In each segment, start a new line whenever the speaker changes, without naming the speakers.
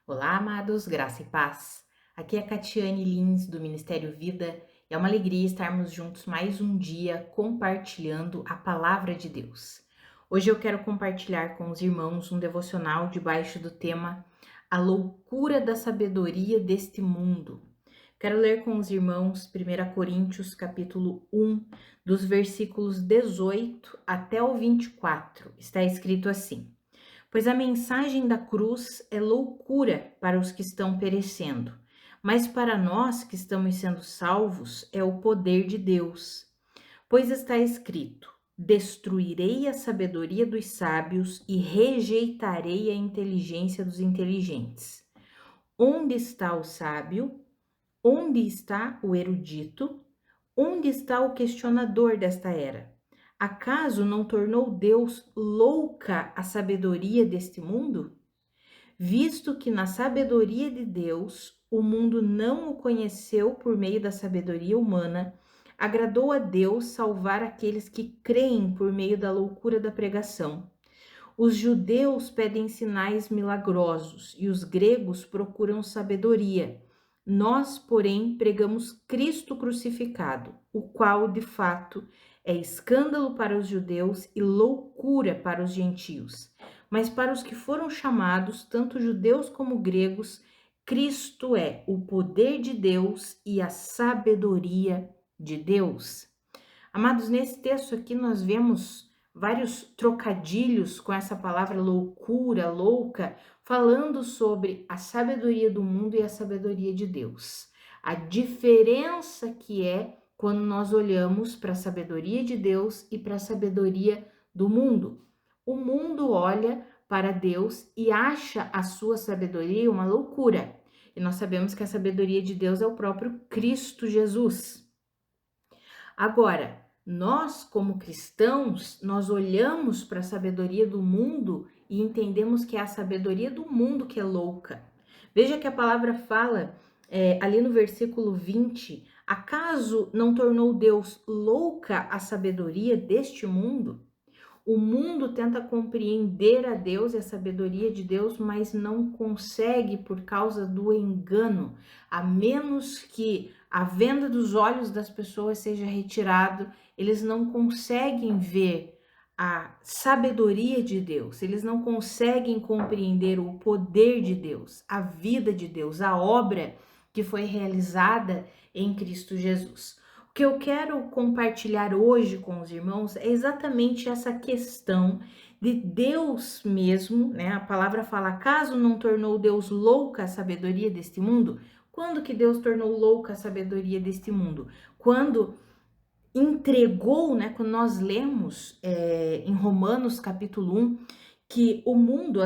Olá, amados, graça e paz. Aqui é Catiane Lins, do Ministério Vida, e é uma alegria estarmos juntos mais um dia compartilhando a palavra de Deus. Hoje eu quero compartilhar com os irmãos um devocional debaixo do tema A Loucura da Sabedoria deste Mundo. Quero ler com os irmãos 1 Coríntios capítulo 1, dos versículos 18 até o 24. Está escrito assim: Pois a mensagem da cruz é loucura para os que estão perecendo, mas para nós que estamos sendo salvos é o poder de Deus. Pois está escrito: Destruirei a sabedoria dos sábios e rejeitarei a inteligência dos inteligentes. Onde está o sábio? Onde está o erudito? Onde está o questionador desta era? Acaso não tornou Deus louca a sabedoria deste mundo? Visto que na sabedoria de Deus o mundo não o conheceu por meio da sabedoria humana, agradou a Deus salvar aqueles que creem por meio da loucura da pregação. Os judeus pedem sinais milagrosos e os gregos procuram sabedoria. Nós, porém, pregamos Cristo crucificado, o qual, de fato, é escândalo para os judeus e loucura para os gentios. Mas para os que foram chamados, tanto judeus como gregos, Cristo é o poder de Deus e a sabedoria de Deus. Amados, nesse texto aqui nós vemos vários trocadilhos com essa palavra loucura, louca, falando sobre a sabedoria do mundo e a sabedoria de Deus. A diferença que é quando nós olhamos para a sabedoria de Deus e para a sabedoria do mundo. O mundo olha para Deus e acha a sua sabedoria uma loucura. E nós sabemos que a sabedoria de Deus é o próprio Cristo Jesus. Agora, nós, como cristãos, nós olhamos para a sabedoria do mundo e entendemos que é a sabedoria do mundo que é louca. Veja que a palavra fala ali no versículo 20: acaso não tornou Deus louca a sabedoria deste mundo? O mundo tenta compreender a Deus e a sabedoria de Deus, mas não consegue por causa do engano, a menos que a venda dos olhos das pessoas seja retirado, eles não conseguem ver a sabedoria de Deus, eles não conseguem compreender o poder de Deus, a vida de Deus, a obra que foi realizada em Cristo Jesus. O que eu quero compartilhar hoje com os irmãos é exatamente essa questão de Deus mesmo, né? A palavra fala: acaso não tornou Deus louca a sabedoria deste mundo? Quando que Deus tornou louca a sabedoria deste mundo? Quando entregou, né? Quando nós lemos em Romanos capítulo 1, que o mundo,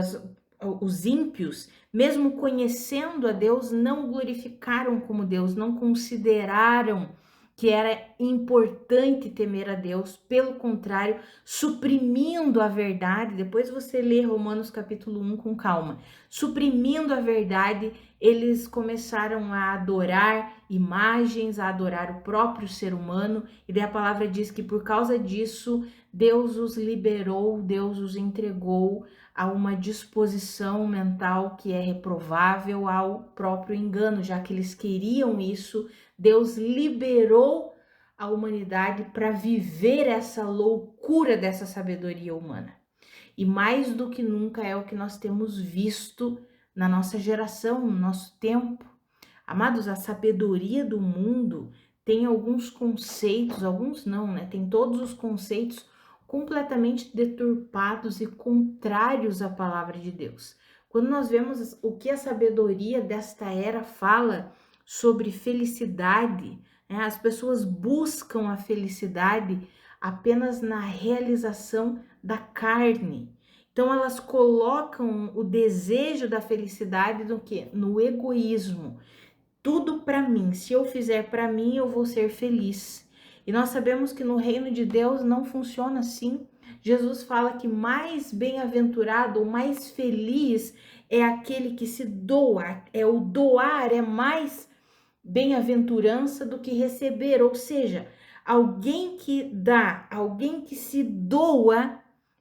os ímpios, mesmo conhecendo a Deus, não glorificaram como Deus, não consideraram que era importante temer a Deus, pelo contrário, suprimindo a verdade. Depois você lê Romanos capítulo 1 com calma. Suprimindo a verdade, eles começaram a adorar imagens, a adorar o próprio ser humano, e daí a palavra diz que por causa disso, Deus os liberou, Deus os entregou a uma disposição mental que é reprovável, ao próprio engano, já que eles queriam isso. Deus liberou a humanidade para viver essa loucura dessa sabedoria humana. E mais do que nunca é o que nós temos visto na nossa geração, no nosso tempo. Amados, a sabedoria do mundo tem alguns conceitos, alguns não, né? Tem todos os conceitos completamente deturpados e contrários à palavra de Deus. Quando nós vemos o que a sabedoria desta era fala sobre felicidade, né? As pessoas buscam a felicidade apenas na realização da carne. Então elas colocam o desejo da felicidade no quê? No egoísmo. Tudo para mim, se eu fizer para mim, eu vou ser feliz. E nós sabemos que no reino de Deus não funciona assim. Jesus fala que mais bem-aventurado ou mais feliz é aquele que se doa. O doar é mais bem-aventurança do que receber, ou seja, alguém que dá, alguém que se doa,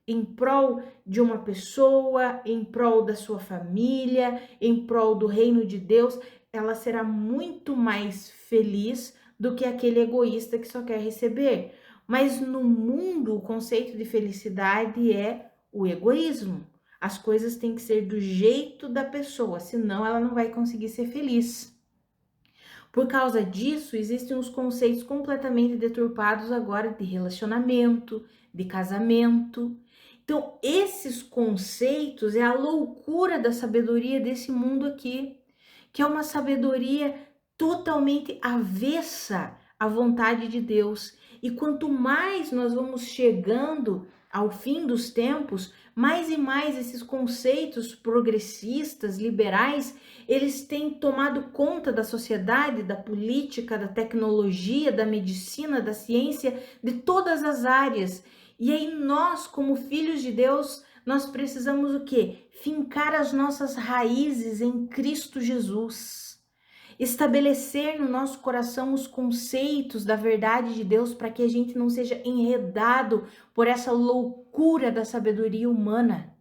em prol de uma pessoa, em prol da sua família, em prol do reino de Deus, ela será muito mais feliz do que aquele egoísta que só quer receber. Mas no mundo, o conceito de felicidade é o egoísmo. As coisas têm que ser do jeito da pessoa, senão ela não vai conseguir ser feliz. Por causa disso, existem uns conceitos completamente deturpados agora de relacionamento, de casamento. Então, esses conceitos é a loucura da sabedoria desse mundo aqui, que é uma sabedoria totalmente avessa à vontade de Deus. E quanto mais nós vamos chegando ao fim dos tempos, mais e mais esses conceitos progressistas, liberais, eles têm tomado conta da sociedade, da política, da tecnologia, da medicina, da ciência, de todas as áreas. E aí nós, como filhos de Deus, nós precisamos o quê? Fincar as nossas raízes em Cristo Jesus. Estabelecer no nosso coração os conceitos da verdade de Deus para que a gente não seja enredado por essa loucura da sabedoria humana.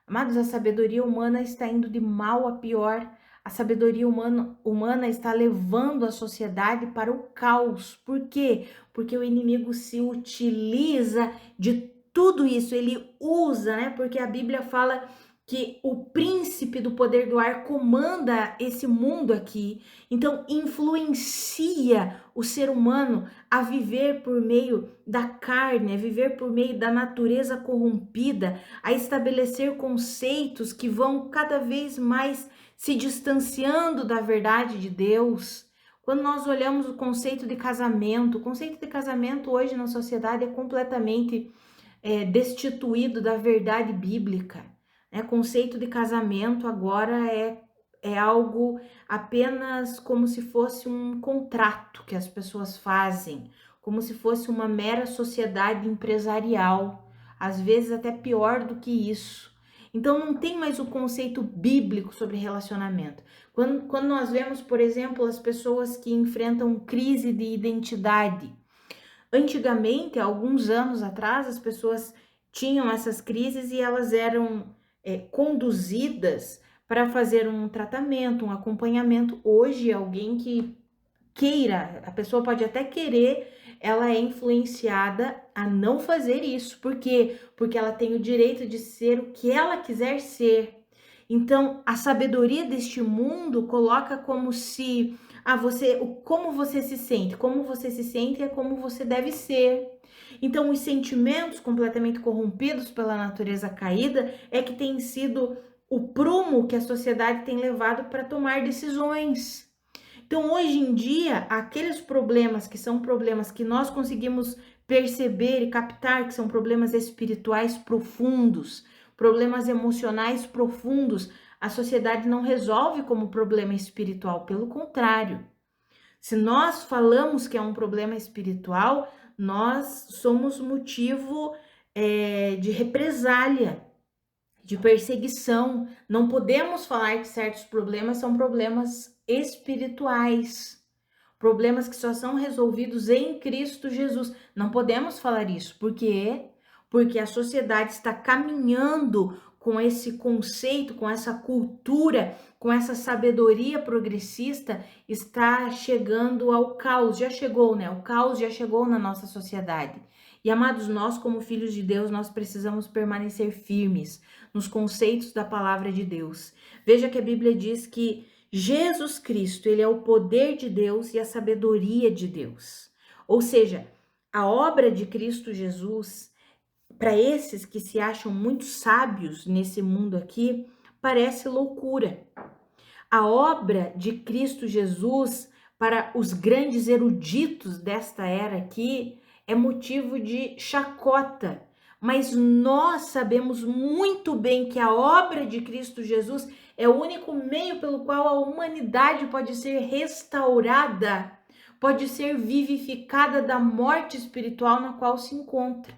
Amados, a sabedoria humana está indo de mal a pior. A sabedoria humana está levando a sociedade para o caos. Por quê? Porque o inimigo se utiliza de tudo isso, ele usa, né? Porque a Bíblia fala que o príncipe do poder do ar comanda esse mundo aqui, então influencia o ser humano a viver por meio da carne, a viver por meio da natureza corrompida, a estabelecer conceitos que vão cada vez mais se distanciando da verdade de Deus. Quando nós olhamos o conceito de casamento hoje na sociedade é completamente destituído da verdade bíblica. Conceito de casamento agora é algo apenas como se fosse um contrato que as pessoas fazem, como se fosse uma mera sociedade empresarial, às vezes até pior do que isso. Então não tem mais o conceito bíblico sobre relacionamento. Quando nós vemos, por exemplo, as pessoas que enfrentam crise de identidade. Antigamente, há alguns anos atrás, as pessoas tinham essas crises e elas eram conduzidas para fazer um tratamento, um acompanhamento. Hoje, alguém que queira, a pessoa pode até querer, ela é influenciada a não fazer isso. Por quê? Porque ela tem o direito de ser o que ela quiser ser. Então, a sabedoria deste mundo coloca como se como você se sente? Como você se sente é como você deve ser. Então, os sentimentos completamente corrompidos pela natureza caída é que tem sido o prumo que a sociedade tem levado para tomar decisões. Então, hoje em dia, aqueles problemas que são problemas que nós conseguimos perceber e captar que são problemas espirituais profundos, problemas emocionais profundos, a sociedade não resolve como problema espiritual, pelo contrário. Se nós falamos que é um problema espiritual, nós somos motivo de represália, de perseguição. Não podemos falar que certos problemas são problemas espirituais, problemas que só são resolvidos em Cristo Jesus. Não podemos falar isso. Por quê? Porque a sociedade está caminhando com esse conceito, com essa cultura, com essa sabedoria progressista, está chegando ao caos. Já chegou, né? O caos já chegou na nossa sociedade. E amados, nós como filhos de Deus, nós precisamos permanecer firmes nos conceitos da palavra de Deus. Veja que a Bíblia diz que Jesus Cristo, ele é o poder de Deus e a sabedoria de Deus. Ou seja, a obra de Cristo Jesus, para esses que se acham muito sábios nesse mundo aqui, parece loucura. A obra de Cristo Jesus, para os grandes eruditos desta era aqui, é motivo de chacota. Mas nós sabemos muito bem que a obra de Cristo Jesus é o único meio pelo qual a humanidade pode ser restaurada, pode ser vivificada da morte espiritual na qual se encontra.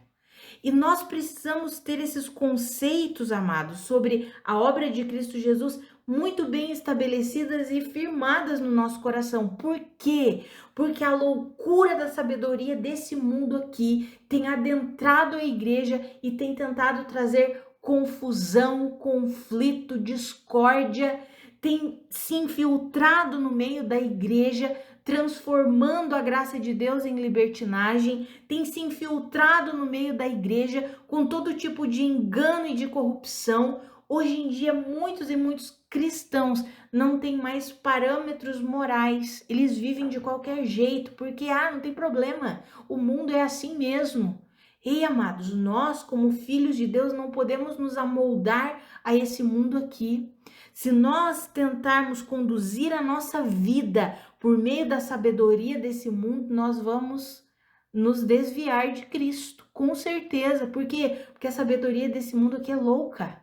E nós precisamos ter esses conceitos, amados, sobre a obra de Cristo Jesus muito bem estabelecidas e firmadas no nosso coração. Por quê? Porque a loucura da sabedoria desse mundo aqui tem adentrado a igreja e tem tentado trazer confusão, conflito, discórdia, tem se infiltrado no meio da igreja, transformando a graça de Deus em libertinagem, tem se infiltrado no meio da igreja com todo tipo de engano e de corrupção. Hoje em dia, muitos e muitos cristãos não têm mais parâmetros morais, eles vivem de qualquer jeito, porque, não tem problema, o mundo é assim mesmo. Ei, amados, nós, como filhos de Deus, não podemos nos amoldar a esse mundo aqui. Se nós tentarmos conduzir a nossa vida por meio da sabedoria desse mundo, nós vamos nos desviar de Cristo, com certeza. Por quê? Porque a sabedoria desse mundo aqui é louca.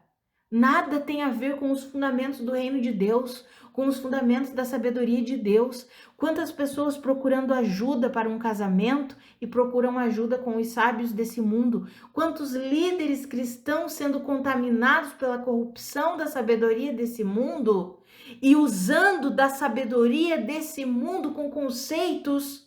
Nada tem a ver com os fundamentos do reino de Deus, com os fundamentos da sabedoria de Deus. Quantas pessoas procurando ajuda para um casamento e procuram ajuda com os sábios desse mundo? Quantos líderes cristãos sendo contaminados pela corrupção da sabedoria desse mundo e usando da sabedoria desse mundo com conceitos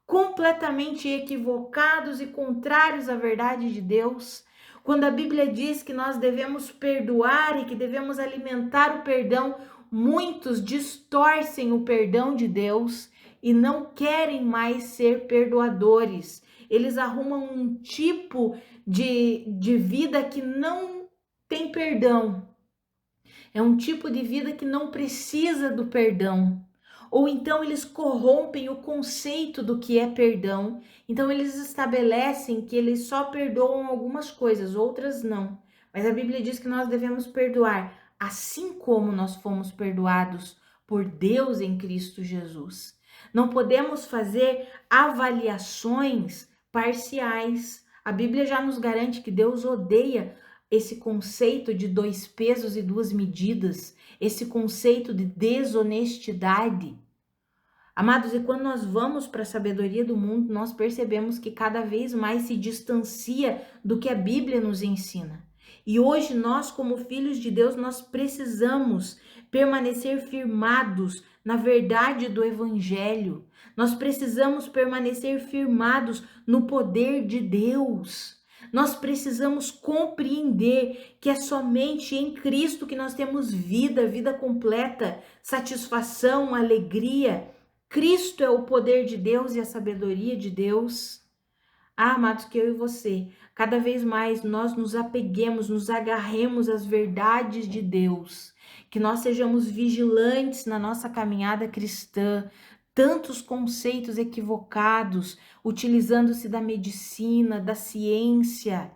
completamente equivocados e contrários à verdade de Deus? Quando a Bíblia diz que nós devemos perdoar e que devemos alimentar o perdão, muitos distorcem o perdão de Deus e não querem mais ser perdoadores. Eles arrumam um tipo de vida que não tem perdão. É um tipo de vida que não precisa do perdão. Ou então eles corrompem o conceito do que é perdão. Então eles estabelecem que eles só perdoam algumas coisas, outras não. Mas a Bíblia diz que nós devemos perdoar, assim como nós fomos perdoados por Deus em Cristo Jesus. Não podemos fazer avaliações parciais. A Bíblia já nos garante que Deus odeia esse conceito de 2 pesos e 2 medidas, esse conceito de desonestidade. Amados, e quando nós vamos para a sabedoria do mundo, nós percebemos que cada vez mais se distancia do que a Bíblia nos ensina. E hoje nós, como filhos de Deus, nós precisamos permanecer firmados na verdade do Evangelho. Nós precisamos permanecer firmados no poder de Deus. Nós precisamos compreender que é somente em Cristo que nós temos vida, vida completa, satisfação, alegria. Cristo é o poder de Deus e a sabedoria de Deus. Amados, que eu e você, cada vez mais nós nos apeguemos, nos agarremos às verdades de Deus, que nós sejamos vigilantes na nossa caminhada cristã. Tantos conceitos equivocados, utilizando-se da medicina, da ciência.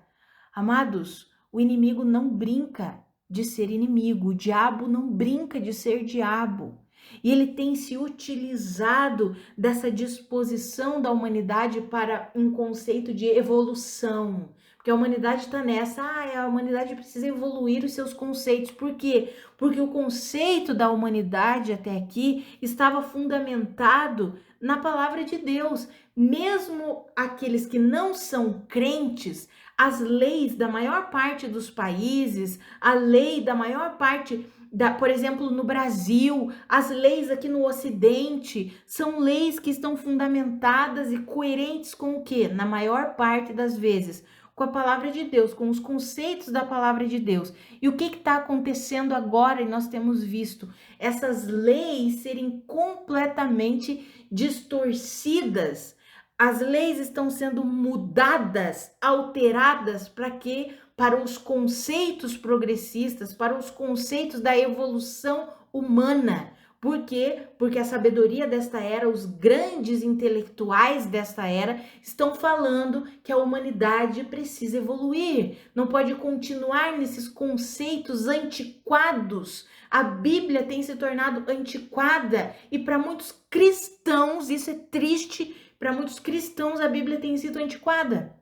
Amados, o inimigo não brinca de ser inimigo, o diabo não brinca de ser diabo. E ele tem se utilizado dessa disposição da humanidade para um conceito de evolução. Porque a humanidade está nessa, a humanidade precisa evoluir os seus conceitos. Por quê? Porque o conceito da humanidade até aqui estava fundamentado na palavra de Deus. Mesmo aqueles que não são crentes, as leis da maior parte dos países, a lei da maior parte por exemplo, no Brasil, as leis aqui no Ocidente são leis que estão fundamentadas e coerentes com o quê? Na maior parte das vezes, com a palavra de Deus, com os conceitos da palavra de Deus. E o que está acontecendo agora? E nós temos visto essas leis serem completamente distorcidas. As leis estão sendo mudadas, alteradas, para quê? Para os conceitos progressistas, para os conceitos da evolução humana. Por quê? Porque a sabedoria desta era, os grandes intelectuais desta era, estão falando que a humanidade precisa evoluir, não pode continuar nesses conceitos antiquados. A Bíblia tem se tornado antiquada e para muitos cristãos, isso é triste, para muitos cristãos a Bíblia tem sido antiquada.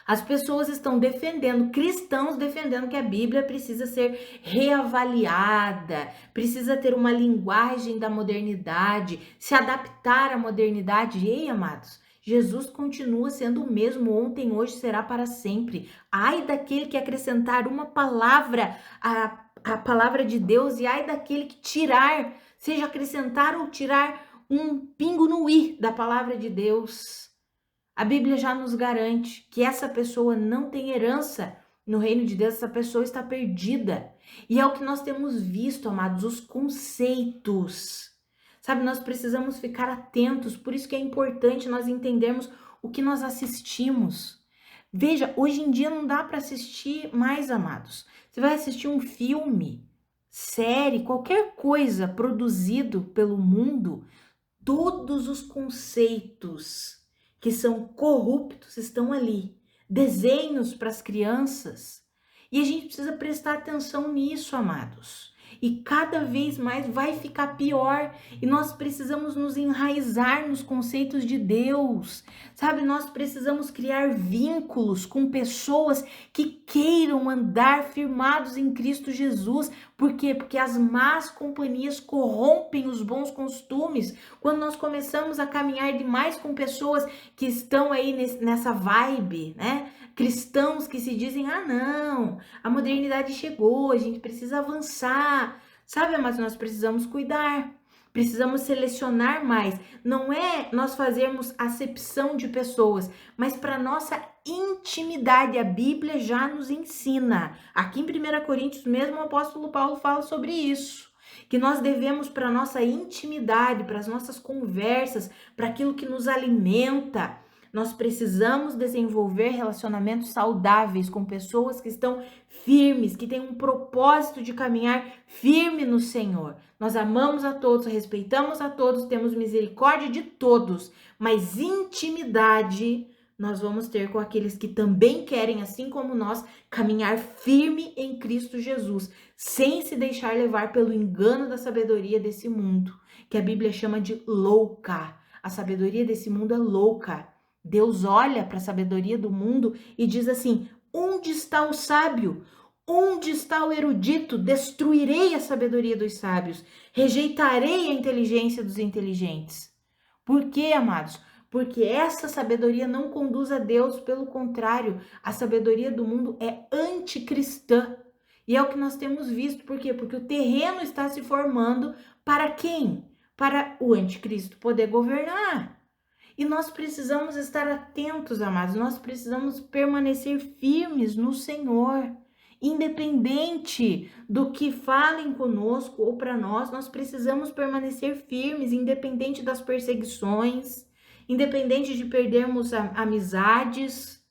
As pessoas estão defendendo, cristãos defendendo que a Bíblia precisa ser reavaliada, precisa ter uma linguagem da modernidade, se adaptar à modernidade. Ei, amados, Jesus continua sendo o mesmo ontem, hoje, será para sempre. Ai daquele que acrescentar uma palavra a palavra de Deus, e ai daquele que tirar, seja acrescentar ou tirar um pingo no i da palavra de Deus. A Bíblia já nos garante que essa pessoa não tem herança no reino de Deus, essa pessoa está perdida. E é o que nós temos visto, amados, os conceitos. Sabe, nós precisamos ficar atentos, por isso que é importante nós entendermos o que nós assistimos. Veja, hoje em dia não dá para assistir mais, amados. Você vai assistir um filme, série, qualquer coisa produzido pelo mundo, todos os conceitos que são corruptos estão ali. Desenhos para as crianças. E a gente precisa prestar atenção nisso, amados. E cada vez mais vai ficar pior. E nós precisamos nos enraizar nos conceitos de Deus. Sabe, nós precisamos criar vínculos com pessoas que queiram andar firmados em Cristo Jesus. Por quê? Porque as más companhias corrompem os bons costumes. Quando nós começamos a caminhar demais com pessoas que estão aí nessa vibe, né? Cristãos que se dizem, ah não, a modernidade chegou, a gente precisa avançar. Sabe, mas nós precisamos cuidar. Precisamos selecionar mais. Não é nós fazermos acepção de pessoas, mas para nossa intimidade. A Bíblia já nos ensina. Aqui em 1 Coríntios mesmo o apóstolo Paulo fala sobre isso. Que nós devemos para nossa intimidade, para as nossas conversas, para aquilo que nos alimenta. Nós precisamos desenvolver relacionamentos saudáveis com pessoas que estão firmes, que têm um propósito de caminhar firme no Senhor. Nós amamos a todos, respeitamos a todos, temos misericórdia de todos, mas intimidade nós vamos ter com aqueles que também querem, assim como nós, caminhar firme em Cristo Jesus, sem se deixar levar pelo engano da sabedoria desse mundo, que a Bíblia chama de louca. A sabedoria desse mundo é louca. Deus olha para a sabedoria do mundo e diz assim: onde está o sábio? Onde está o erudito? Destruirei a sabedoria dos sábios, rejeitarei a inteligência dos inteligentes. Por quê, amados? Porque essa sabedoria não conduz a Deus, pelo contrário, a sabedoria do mundo é anticristã. E é o que nós temos visto, por quê? Porque o terreno está se formando para quem? Para o anticristo poder governar. E nós precisamos estar atentos, amados, nós precisamos permanecer firmes no Senhor. Independente do que falem conosco ou para nós, nós precisamos permanecer firmes, independente das perseguições, independente de perdermos amizades.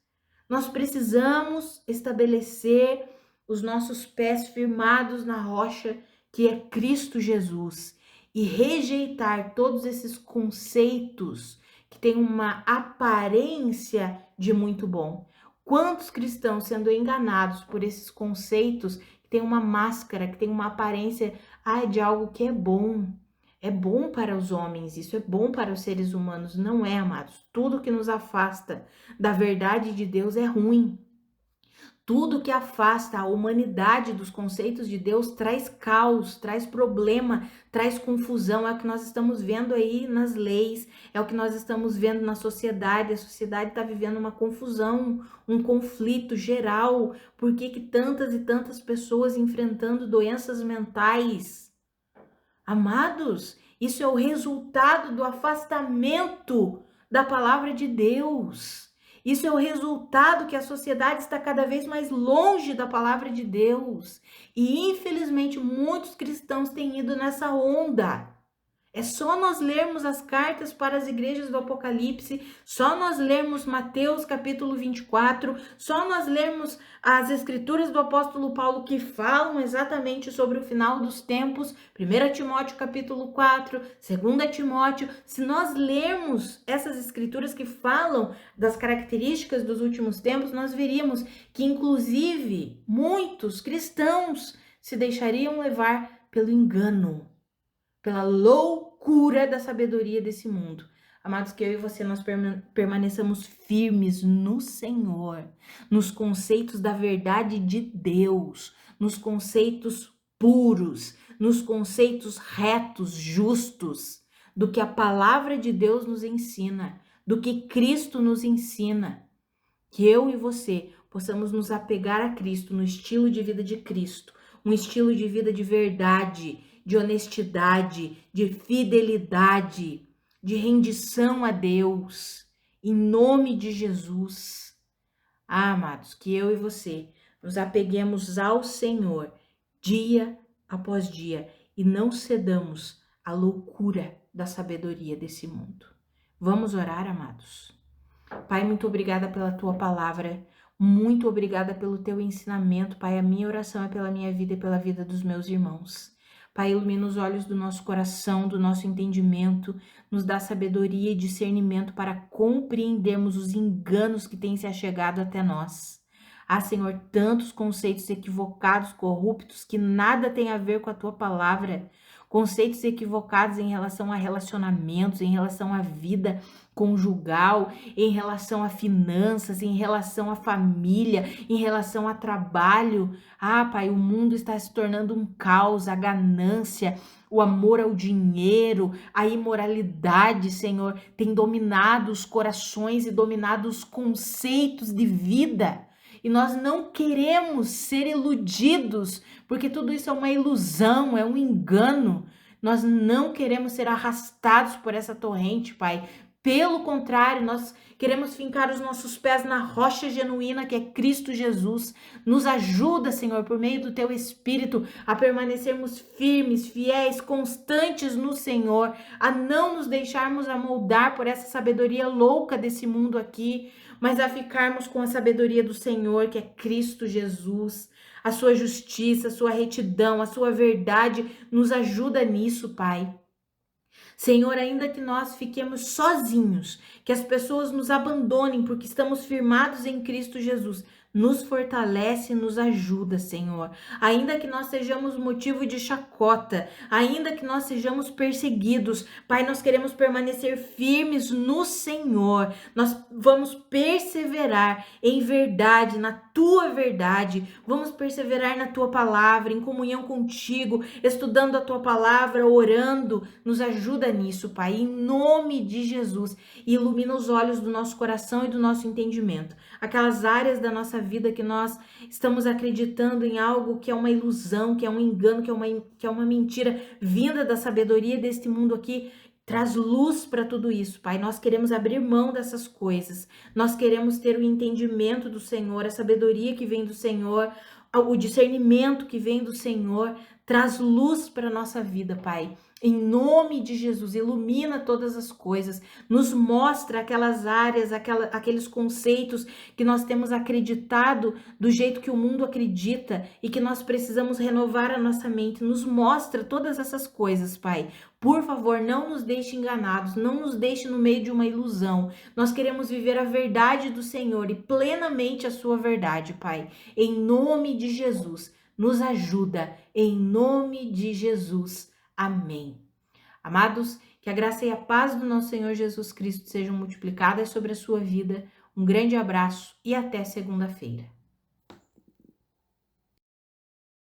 Nós precisamos estabelecer os nossos pés firmados na rocha que é Cristo Jesus e rejeitar todos esses conceitos que tem uma aparência de muito bom. Quantos cristãos sendo enganados por esses conceitos que tem uma máscara, que tem uma aparência de algo que é bom. É bom para os homens, isso é bom para os seres humanos. Não é, amados. Tudo que nos afasta da verdade de Deus é ruim. Tudo que afasta a humanidade dos conceitos de Deus traz caos, traz problema, traz confusão. É o que nós estamos vendo aí nas leis, é o que nós estamos vendo na sociedade. A sociedade está vivendo uma confusão, um conflito geral. Por que tantas e tantas pessoas enfrentando doenças mentais? Amados, isso é o resultado do afastamento da palavra de Deus. Isso é o resultado que a sociedade está cada vez mais longe da palavra de Deus. E infelizmente muitos cristãos têm ido nessa onda. É só nós lermos as cartas para as igrejas do Apocalipse, só nós lermos Mateus capítulo 24, só nós lermos as escrituras do apóstolo Paulo que falam exatamente sobre o final dos tempos, 1 Timóteo capítulo 4, 2 Timóteo, se nós lermos essas escrituras que falam das características dos últimos tempos, nós veríamos que inclusive muitos cristãos se deixariam levar pelo engano, pela loucura da sabedoria desse mundo. Amados, que eu e você nós permaneçamos firmes no Senhor, nos conceitos da verdade de Deus, nos conceitos puros, nos conceitos retos, justos, do que a palavra de Deus nos ensina, do que Cristo nos ensina. Que eu e você possamos nos apegar a Cristo, no estilo de vida de Cristo, um estilo de vida de verdade, de honestidade, de fidelidade, de rendição a Deus, em nome de Jesus. Ah, amados, que eu e você nos apeguemos ao Senhor dia após dia e não cedamos à loucura da sabedoria desse mundo. Vamos orar, amados? Pai, muito obrigada pela tua palavra, muito obrigada pelo teu ensinamento, Pai. A minha oração é pela minha vida e pela vida dos meus irmãos. Pai, ilumina os olhos do nosso coração, do nosso entendimento, nos dá sabedoria e discernimento para compreendermos os enganos que têm se achegado até nós. Ah, Senhor, tantos conceitos equivocados, corruptos, que nada tem a ver com a tua palavra. Conceitos equivocados em relação a relacionamentos, em relação à vida conjugal, em relação a finanças, em relação à família, em relação a trabalho. Ah, Pai, o mundo está se tornando um caos, a ganância, o amor ao dinheiro, a imoralidade, Senhor, tem dominado os corações e dominado os conceitos de vida. E nós não queremos ser iludidos, porque tudo isso é uma ilusão, é um engano. Nós não queremos ser arrastados por essa torrente, Pai. Pelo contrário, nós queremos fincar os nossos pés na rocha genuína que é Cristo Jesus. Nos ajuda, Senhor, por meio do Teu Espírito, a permanecermos firmes, fiéis, constantes no Senhor, a não nos deixarmos amoldar por essa sabedoria louca desse mundo aqui, mas a ficarmos com a sabedoria do Senhor, que é Cristo Jesus. A sua justiça, a sua retidão, a sua verdade nos ajuda nisso, Pai. Senhor, ainda que nós fiquemos sozinhos, que as pessoas nos abandonem porque estamos firmados em Cristo Jesus, nos fortalece e nos ajuda, Senhor. Ainda que nós sejamos motivo de chacota, ainda que nós sejamos perseguidos, Pai, nós queremos permanecer firmes no Senhor. Nós vamos perseverar em verdade, na tua verdade. Vamos perseverar na tua palavra, em comunhão contigo, estudando a tua palavra, orando. Nos ajuda nisso, Pai, em nome de Jesus. E ilumina os olhos do nosso coração e do nosso entendimento. Aquelas áreas da nossa vida que nós estamos acreditando em algo que é uma ilusão, que é um engano, que é uma mentira vinda da sabedoria deste mundo aqui. Traz luz para tudo isso, Pai. Nós queremos abrir mão dessas coisas. Nós queremos ter o entendimento do Senhor, a sabedoria que vem do Senhor, o discernimento que vem do Senhor. Traz luz para a nossa vida, Pai. Em nome de Jesus, ilumina todas as coisas, nos mostra aquelas áreas, aqueles conceitos que nós temos acreditado do jeito que o mundo acredita e que nós precisamos renovar a nossa mente. Nos mostra todas essas coisas, Pai. Por favor, não nos deixe enganados, não nos deixe no meio de uma ilusão. Nós queremos viver a verdade do Senhor e plenamente a sua verdade, Pai. Em nome de Jesus, nos ajuda. Em nome de Jesus. Amém. Amados, que a graça e a paz do nosso Senhor Jesus Cristo sejam multiplicadas sobre a sua vida. Um grande abraço e até segunda-feira.